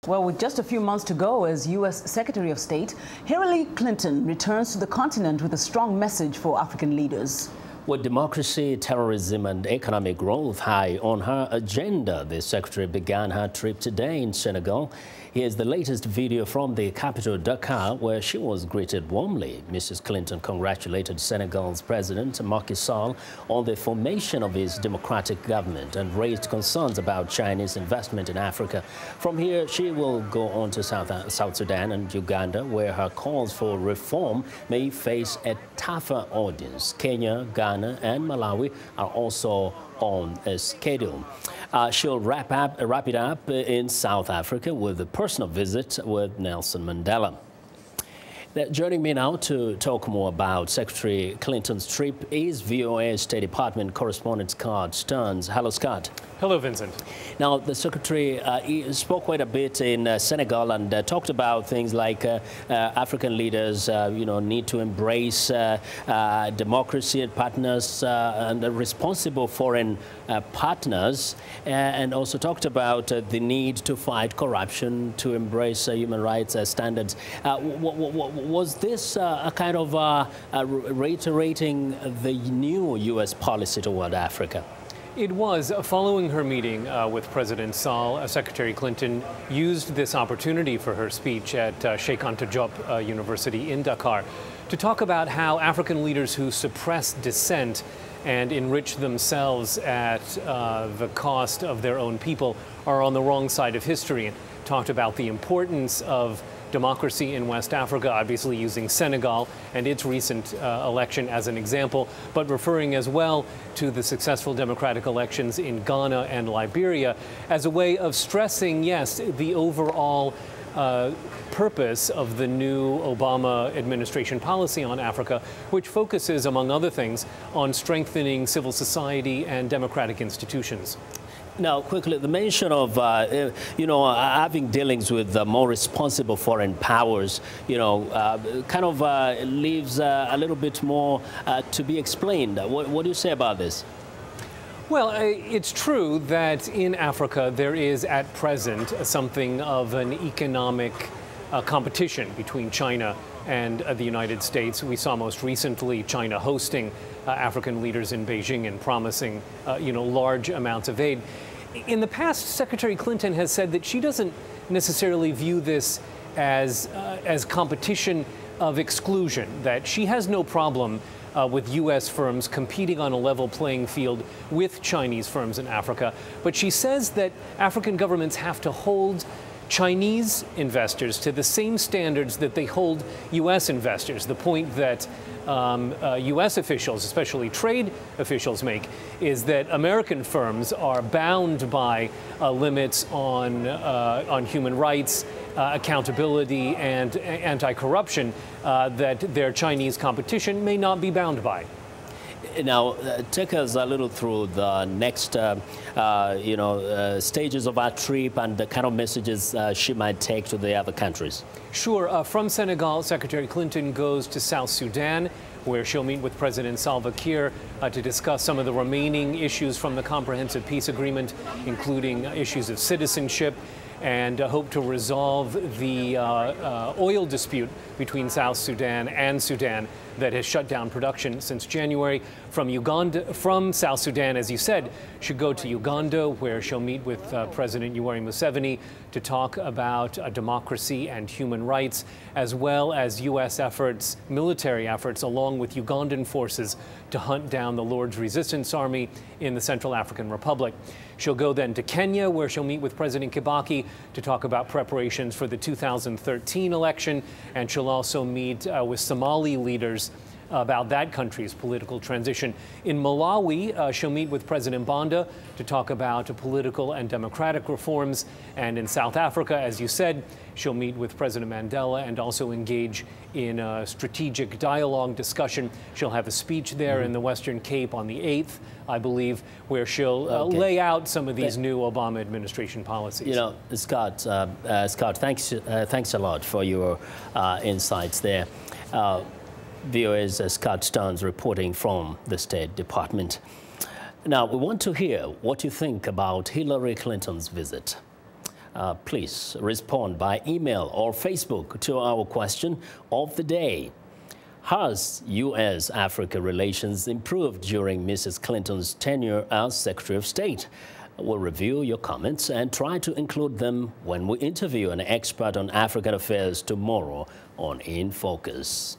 Well, with just a few months to go as U.S. Secretary of State, Hillary Clinton returns to the continent with a strong message for African leaders. With democracy, terrorism and economic growth high on her agenda, the secretary began her trip today in Senegal. Here's the latest video from the capital, Dakar, where she was greeted warmly. Mrs. Clinton congratulated Senegal's President Macky Sall on the formation of his democratic government and raised concerns about Chinese investment in Africa. From here, she will go on to South Sudan and Uganda, where her calls for reform may face a tougher audience. Kenya, Ghana and Malawi are also on a schedule. She'll wrap it up in South Africa with a personal visit with Nelson Mandela. Joining me now to talk more about Secretary Clinton's trip is VOA State Department correspondent Scott Stearns. Hello, Scott. Hello, Vincent. Now, the Secretary spoke quite a bit in Senegal and talked about things like African leaders, need to embrace democracy and partners and responsible foreign partners, and also talked about the need to fight corruption, to embrace human rights standards. Was this a kind of reiterating the new U.S. policy toward Africa? It was. Following her meeting with President Sall, Secretary Clinton used this opportunity for her speech at Cheikh Anta Diop University in Dakar to talk about how African leaders who suppress dissent and enrich themselves at the cost of their own people are on the wrong side of history, and talked about the importance of democracy in West Africa, obviously using Senegal and its recent election as an example, but referring as well to the successful democratic elections in Ghana and Liberia as a way of stressing, yes, the overall purpose of the new Obama administration policy on Africa, which focuses, among other things, on strengthening civil society and democratic institutions. Now, quickly, the mention of, having dealings with more responsible foreign powers, kind of leaves a little bit more to be explained. What do you say about this? Well, it's true that in Africa there is at present something of an economic competition between China and the United States. We saw most recently China hosting African leaders in Beijing and promising, large amounts of aid. In the past, Secretary Clinton has said that she doesn't necessarily view this as competition of exclusion, that she has no problem with U.S. firms competing on a level playing field with Chinese firms in Africa. But she says that African governments have to hold Chinese investors to the same standards that they hold U.S. investors. The point that U.S. officials, especially trade officials, make is that American firms are bound by limits on human rights, accountability, and anti-corruption that their Chinese competition may not be bound by. Now, take us a little through the next, stages of our trip and the kind of messages she might take to the other countries. Sure. From Senegal, Secretary Clinton goes to South Sudan, where she'll meet with President Salva Kiir to discuss some of the remaining issues from the Comprehensive Peace Agreement, including issues of citizenship, and hope to resolve the oil dispute between South Sudan and Sudan that has shut down production since January. From South Sudan, as you said, she'll go to Uganda, where she'll meet with President Yoweri Museveni to talk about democracy and human rights, as well as U.S. efforts, military efforts, along with Ugandan forces to hunt down the Lord's Resistance Army in the Central African Republic. She'll go then to Kenya, where she'll meet with President Kibaki to talk about preparations for the 2013 election, and she'll also meet with Somali leaders about that country's political transition. In Malawi, she'll meet with President Banda to talk about political and democratic reforms. And in South Africa, as you said, she'll meet with President Mandela and also engage in a strategic dialogue discussion. She'll have a speech there in the Western Cape on the 8th, I believe, where she'll lay out some of these new Obama administration policies. Scott, thanks a lot for your insights there. VOA's Scott Stearns reporting from the State Department. Now, we want to hear what you think about Hillary Clinton's visit. Please respond by email or Facebook to our question of the day. Has U.S.-Africa relations improved during Mrs. Clinton's tenure as Secretary of State? We'll review your comments and try to include them when we interview an expert on African affairs tomorrow on In Focus.